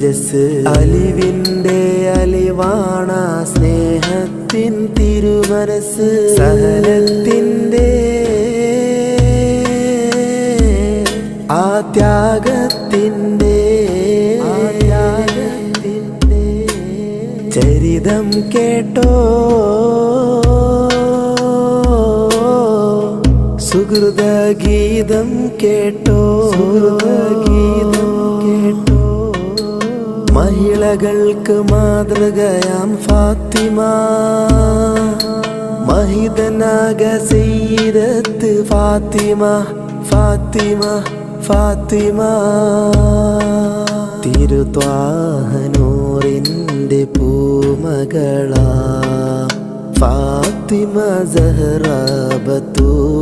തേജസ് അലിവിൻ്റെ അലിവാണ സ്നേഹത്തിൻ തിരുമനസ് സഹനത്തിൻ്റെ ആ ത്യാഗത്തിൻ്റെ ചരിതം കേട്ടോ സുഹൃതഗീതം കേട്ടോ മഹിളകൾക്ക് മാതൃകയാം ഫാത്തിമ മഹിതനാഗ സയ്യിദത്ത് ഫാത്തിമ ഫാത്തിമ ഫാത്തിമ തിരുത്വാഹനൂറിൻ്റെ പൂമകളാ ഫാത്തിമ സഹറ ബത്തൂൽ